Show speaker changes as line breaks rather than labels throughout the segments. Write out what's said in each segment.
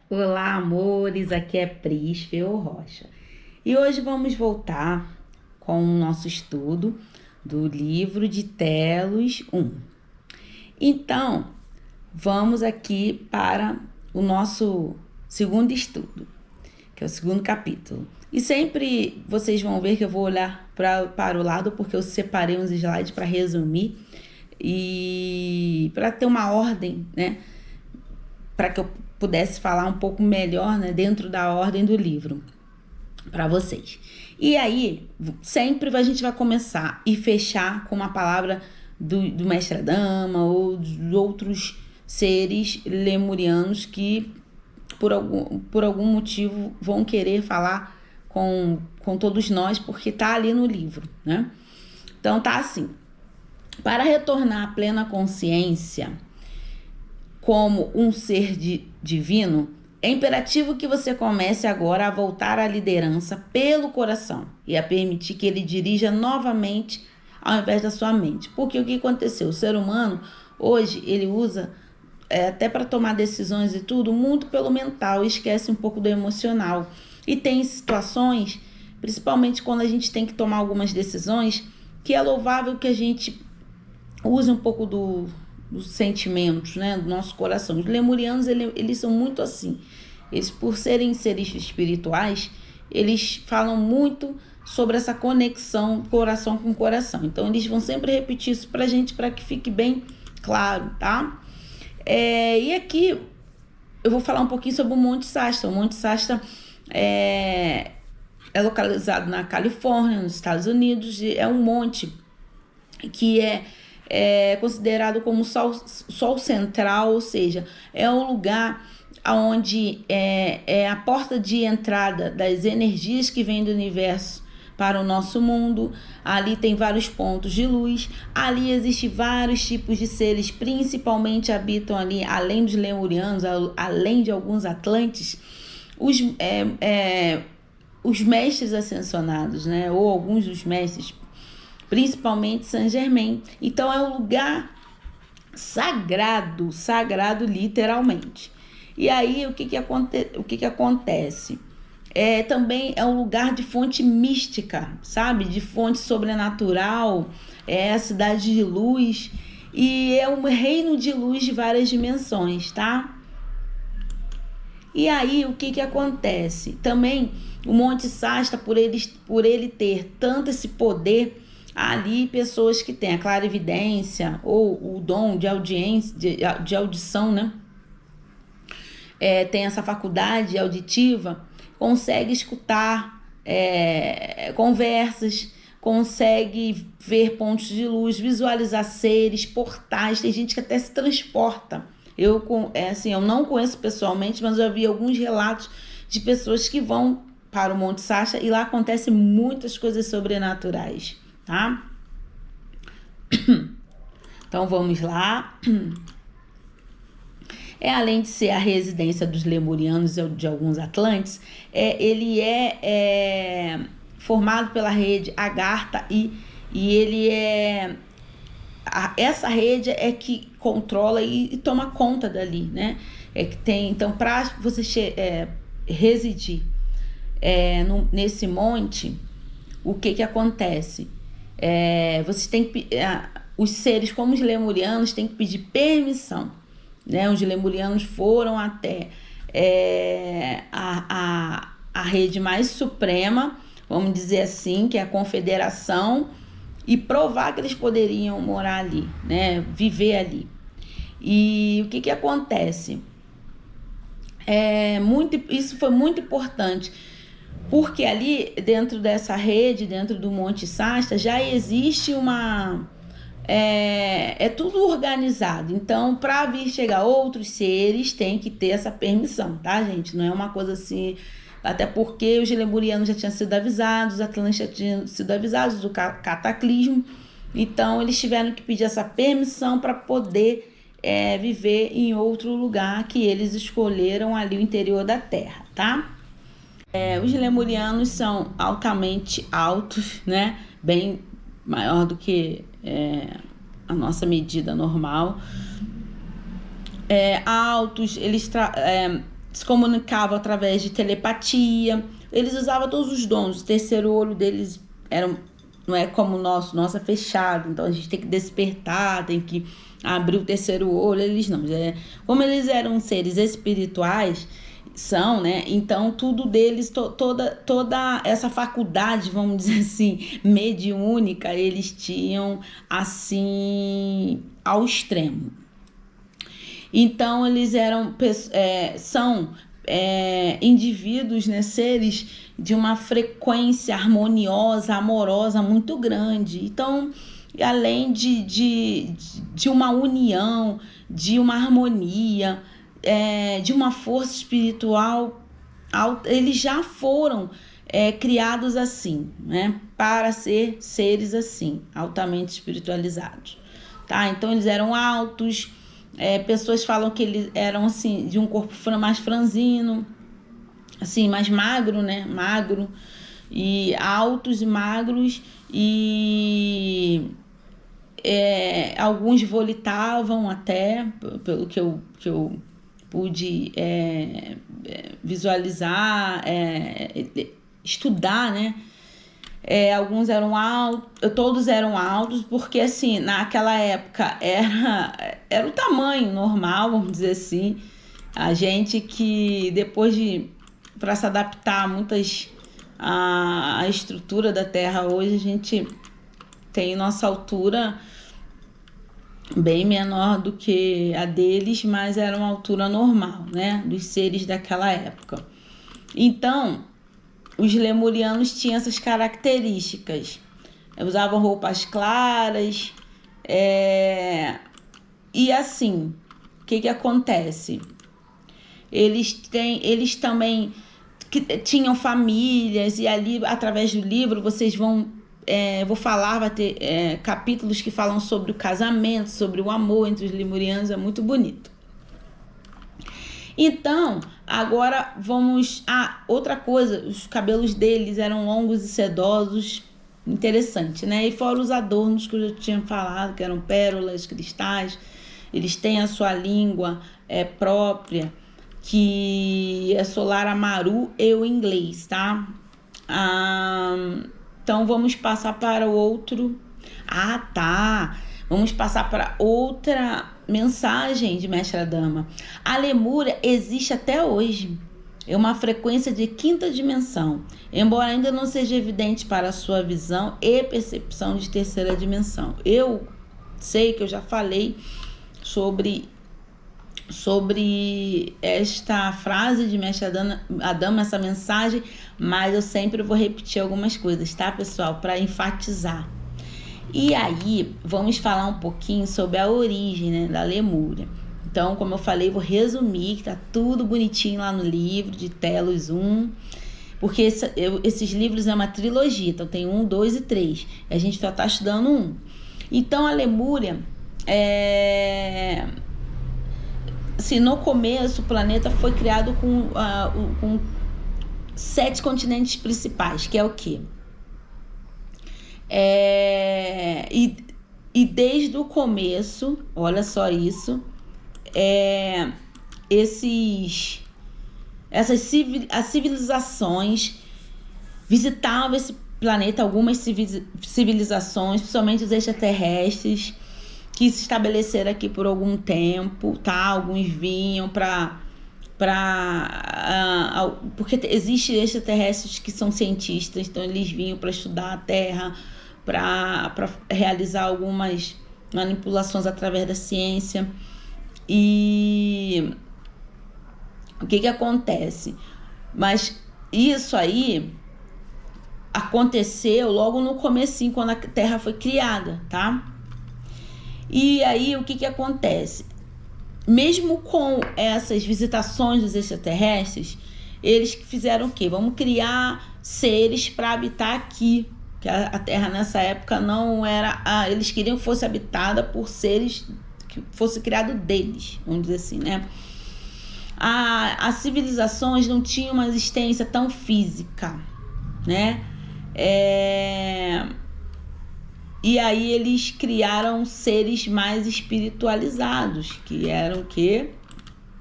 Olá, amores, aqui é Pris Feu Rocha. E hoje vamos voltar com o nosso estudo do livro de Telos 1. Então, vamos aqui para o nosso segundo estudo, que é o segundo capítulo. E sempre vocês vão ver que eu vou olhar para o lado, porque eu separei uns slides para resumir e para ter uma ordem, né? Para que eu pudesse falar um pouco melhor, né, dentro da ordem do livro para vocês. E aí, sempre a gente vai começar e fechar com uma palavra do Mestre Adama ou de outros seres lemurianos que por algum motivo vão querer falar com todos nós, porque tá ali no livro, né? Então tá assim: para retornar à plena consciência como um ser divino, é imperativo que você comece agora a voltar à liderança pelo coração e a permitir que ele dirija novamente ao invés da sua mente. Porque o que aconteceu? O ser humano hoje ele usa até para tomar decisões e tudo muito pelo mental e esquece um pouco do emocional. E tem situações, principalmente quando a gente tem que tomar algumas decisões, que é louvável que a gente use um pouco dos sentimentos, né, do nosso coração. Os lemurianos, eles são muito assim. Eles, por serem seres espirituais, eles falam muito sobre essa conexão coração com coração. Então, eles vão sempre repetir isso pra gente, para que fique bem claro, tá? E aqui, eu vou falar um pouquinho sobre o Monte Shasta. O Monte Shasta é localizado na Califórnia, nos Estados Unidos. É um monte que é considerado como sol central, ou seja, é um lugar onde é a porta de entrada das energias que vêm do universo para o nosso mundo. Ali tem vários pontos de luz, ali existem vários tipos de seres, principalmente habitam ali, além dos lemurianos, além de alguns atlantes, os mestres ascensionados, né? Ou alguns dos mestres, principalmente Saint Germain. Então é um lugar sagrado, sagrado literalmente. E aí o que acontece? Também é um lugar de fonte mística, sabe? De fonte sobrenatural, é a cidade de luz e é um reino de luz de várias dimensões, tá? E aí o que acontece? Também o Monte Shasta, por ele ter tanto esse poder, ali pessoas que têm a clarividência ou o dom de audiência, de audição, né? Tem essa faculdade auditiva, consegue escutar conversas, consegue ver pontos de luz, visualizar seres, portais. Tem gente que até se transporta. Eu não conheço pessoalmente, mas eu já vi alguns relatos de pessoas que vão para o Monte Shasta e lá acontecem muitas coisas sobrenaturais, tá? Então vamos lá. Além de ser a residência dos lemurianos e de alguns atlantes, ele é formado pela rede Agartha e ele essa rede é que controla e toma conta dali, né? Então, para você residir nesse monte, o que acontece? Você tem que os seres como os lemurianos têm que pedir permissão, né? Os lemurianos foram até a rede mais suprema, vamos dizer assim, que é a confederação, e provar que eles poderiam morar ali, né? Viver ali. E o que acontece? Isso foi muito importante, porque ali dentro dessa rede, dentro do Monte Shasta, já existe tudo organizado. Então, para vir chegar outros seres, tem que ter essa permissão, tá, gente? Não é uma coisa assim, até porque os lemurianos já tinham sido avisados, os atlantes já tinham sido avisados do cataclismo, então eles tiveram que pedir essa permissão para poder viver em outro lugar que eles escolheram ali, o interior da Terra, tá? Os lemurianos são altamente altos, né? Bem maior do que a nossa medida normal. Altos, eles se comunicavam através de telepatia, eles usavam todos os dons. O terceiro olho deles não é como o nosso é fechado, então a gente tem que despertar, tem que abrir o terceiro olho. Eles não, como eles eram seres espirituais, né? Então tudo deles, toda essa faculdade, vamos dizer assim, mediúnica, eles tinham assim ao extremo. Então eles são indivíduos, né, seres de uma frequência harmoniosa, amorosa muito grande. Então, além de uma união, de uma harmonia, de uma força espiritual, eles já foram criados assim, né, para ser seres assim, altamente espiritualizados, tá? Então eles eram altos, pessoas falam que eles eram assim, de um corpo mais franzino, assim, mais magro, né? Magro, e altos e magros, e alguns volitavam até, pelo que eu pude visualizar, estudar, né? Alguns eram altos, todos eram altos, porque assim, naquela época era o tamanho normal, vamos dizer assim. A gente que depois para se adaptar a estrutura da Terra hoje, a gente tem nossa altura bem menor do que a deles, mas era uma altura normal, né, dos seres daquela época. Então, os lemurianos tinham essas características. Usavam roupas claras. E assim, o que acontece? Eles também tinham famílias, e ali, através do livro, vocês vão... vai ter capítulos que falam sobre o casamento, sobre o amor entre os lemurianos, é muito bonito. Então, agora vamos... outra coisa, os cabelos deles eram longos e sedosos, interessante, né? E fora os adornos que eu já tinha falado, que eram pérolas, cristais. Eles têm a sua língua própria, que é Solar Amaru e o inglês, tá? Então, vamos passar para o outro... Vamos passar para outra mensagem de Mestre Adama. A Lemúria existe até hoje. É uma frequência de quinta dimensão, embora ainda não seja evidente para a sua visão e percepção de terceira dimensão. Eu sei que eu já falei sobre esta frase de Mestre Adama, essa mensagem, mas eu sempre vou repetir algumas coisas, tá, pessoal? Para enfatizar. E aí, vamos falar um pouquinho sobre a origem, né, da Lemúria. Então, como eu falei, vou resumir, que tá tudo bonitinho lá no livro de Telos 1, porque esses livros é uma trilogia, então tem 1, 2 e 3. E a gente só tá estudando 1. Então, a Lemúria, assim, no começo, o planeta foi criado com 7 continentes principais, que é o quê? E desde o começo, olha só isso, as civilizações visitavam esse planeta, algumas civilizações, principalmente os extraterrestres, que se estabeleceram aqui por algum tempo, tá? Alguns vinham porque existem extraterrestres que são cientistas, então eles vinham para estudar a Terra, para realizar algumas manipulações através da ciência. E o que acontece? Mas isso aí aconteceu logo no comecinho, quando a Terra foi criada, tá? E aí o que acontece? Mesmo com essas visitações dos extraterrestres, eles fizeram o quê? Vamos criar seres para habitar aqui. Que a Terra nessa época não era... eles queriam que fosse habitada por seres que fosse criado deles, vamos dizer assim, né? As civilizações não tinham uma existência tão física, né? E aí eles criaram seres mais espiritualizados, que eram o quê?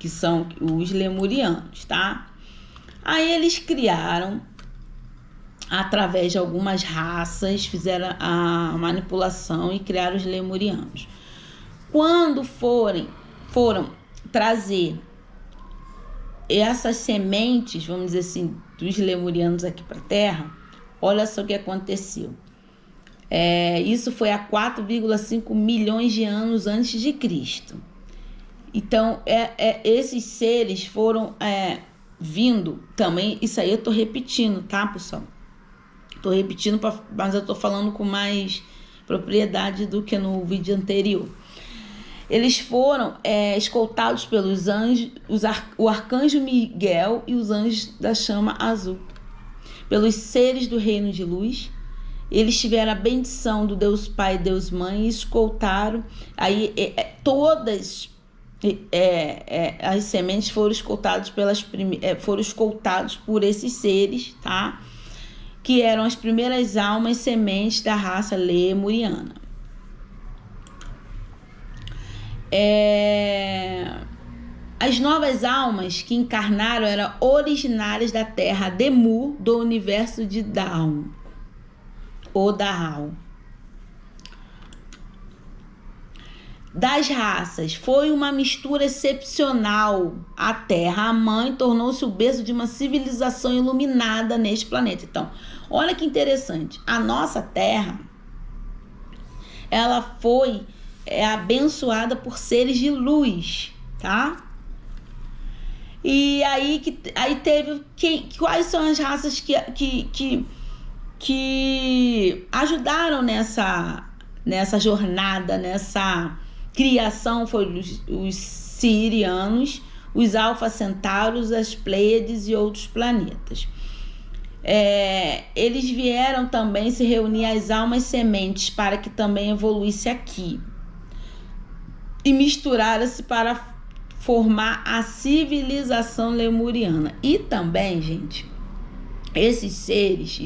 que são os lemurianos, tá? Aí eles criaram, através de algumas raças, fizeram a manipulação e criaram os lemurianos. Quando foram trazer essas sementes, vamos dizer assim, dos lemurianos aqui para a Terra, olha só o que aconteceu. Isso foi há 4,5 milhões de anos antes de Cristo. Então, esses seres foram vindo também. Isso aí eu estou repetindo, tá, pessoal? Estou repetindo, mas eu estou falando com mais propriedade do que no vídeo anterior. Eles foram escoltados pelos anjos, o arcanjo Miguel e os anjos da chama azul, pelos seres do reino de luz. Eles tiveram a bendição do Deus Pai e Deus Mãe e escoltaram. Aí todas as sementes foram escoltadas foram escoltados por esses seres, tá? Que eram as primeiras almas sementes da raça lemuriana. As novas almas que encarnaram eram originárias da terra Demu, do universo de Dawn, ou Dahau. Das raças, foi uma mistura excepcional. A Terra, a mãe, tornou-se o berço de uma civilização iluminada neste planeta. Então, olha que interessante. A nossa Terra, ela foi abençoada por seres de luz, tá? E aí teve quais são as raças que ajudaram nessa jornada, nessa criação? Foram os sirianos, os Alfa Centauros, as Pleiades e outros planetas. Eles vieram também se reunir às almas sementes para que também evoluísse aqui e misturaram-se para formar a civilização lemuriana. E também, gente, esses seres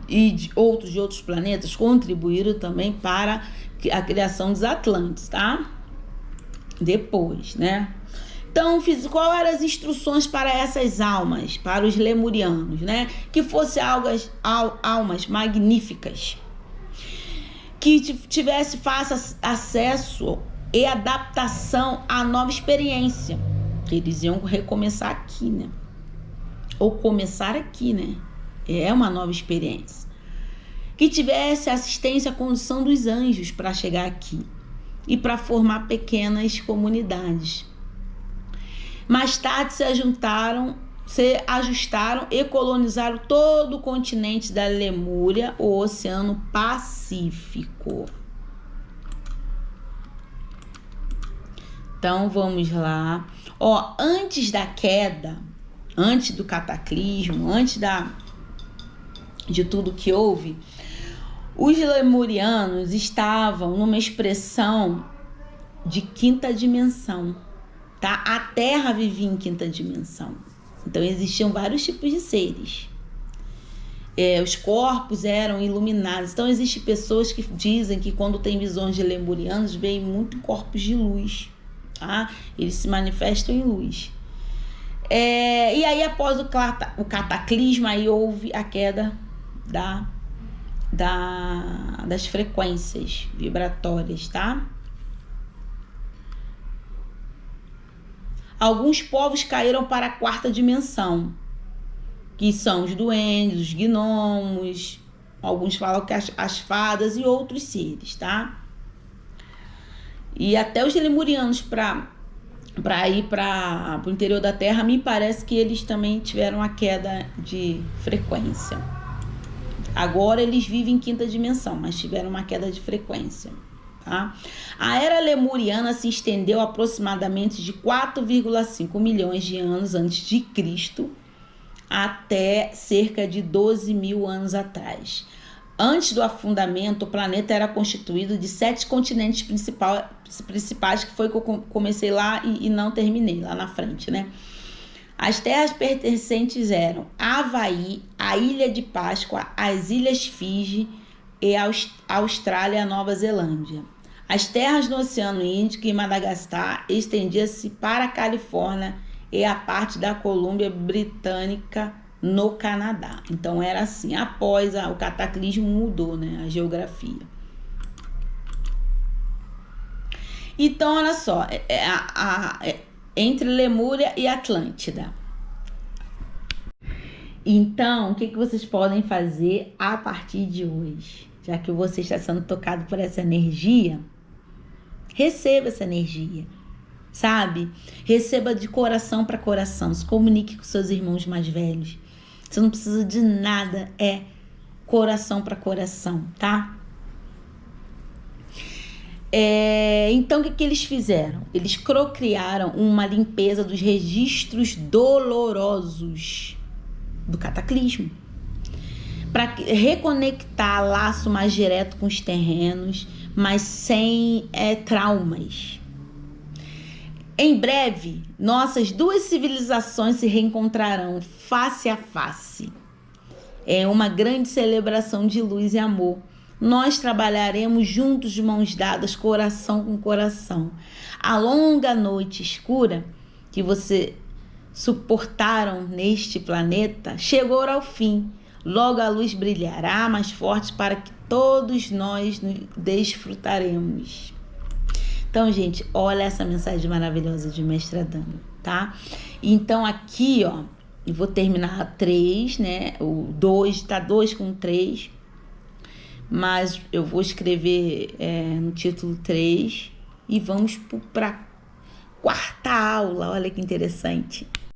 e de outros planetas contribuíram também para a criação dos Atlantes, tá? Depois, né? Então, qual eram as instruções para essas almas, para os lemurianos, né? Que fossem almas magníficas, que tivesse fácil acesso e adaptação à nova experiência. Eles iam recomeçar aqui, né? Ou começar aqui, né? É uma nova experiência. Que tivesse assistência à condução dos anjos para chegar aqui e para formar pequenas comunidades. Mais tarde se ajustaram e colonizaram todo o continente da Lemúria, o Oceano Pacífico. Então vamos lá. Antes da queda, antes do cataclismo, antes de tudo que houve, os lemurianos estavam numa expressão de quinta dimensão, tá? A Terra vivia em quinta dimensão. Então existiam vários tipos de seres. Os corpos eram iluminados. Então existem pessoas que dizem que quando tem visões de lemurianos, veem muito corpos de luz, tá? Eles se manifestam em luz. E aí após o cataclismo, aí houve a queda das frequências vibratórias, tá? Alguns povos caíram para a quarta dimensão, que são os duendes, os gnomos, alguns falam que as fadas e outros seres, tá? E até os lemurianos para ir para o interior da Terra, me parece que eles também tiveram uma queda de frequência. Agora eles vivem em quinta dimensão, mas tiveram uma queda de frequência, tá? A era lemuriana se estendeu aproximadamente de 4,5 milhões de anos antes de Cristo até cerca de 12 mil anos atrás. Antes do afundamento, o planeta era constituído de 7 continentes principais, que foi que eu comecei lá e não terminei lá na frente, né? As terras pertencentes eram Havaí, a Ilha de Páscoa, as Ilhas Fiji e a Austrália e a Nova Zelândia. As terras no Oceano Índico e Madagascar estendiam-se para a Califórnia e a parte da Colômbia Britânica no Canadá. Então era assim, após o cataclismo mudou, né, a geografia. Então, olha só, entre Lemúria e Atlântida. Então, o que vocês podem fazer a partir de hoje? Já que você está sendo tocado por essa energia, receba essa energia, sabe? Receba de coração para coração, se comunique com seus irmãos mais velhos. Você não precisa de nada, é coração para coração, tá? Então, o que eles fizeram? Eles criaram uma limpeza dos registros dolorosos do cataclismo, para reconectar laço mais direto com os terrenos, mas sem traumas. Em breve, nossas duas civilizações se reencontrarão face a face. É uma grande celebração de luz e amor. Nós trabalharemos juntos de mãos dadas, coração com coração. A longa noite escura que você suportaram neste planeta chegou ao fim. Logo a luz brilhará mais forte para que todos nós nos desfrutaremos. Então, gente, olha essa mensagem maravilhosa de Mestra Dama, tá? Então, aqui, ó, eu vou terminar 3, né? O 2, tá 2 com 3. Mas eu vou escrever no título 3 e vamos para a 4ª aula. Olha que interessante.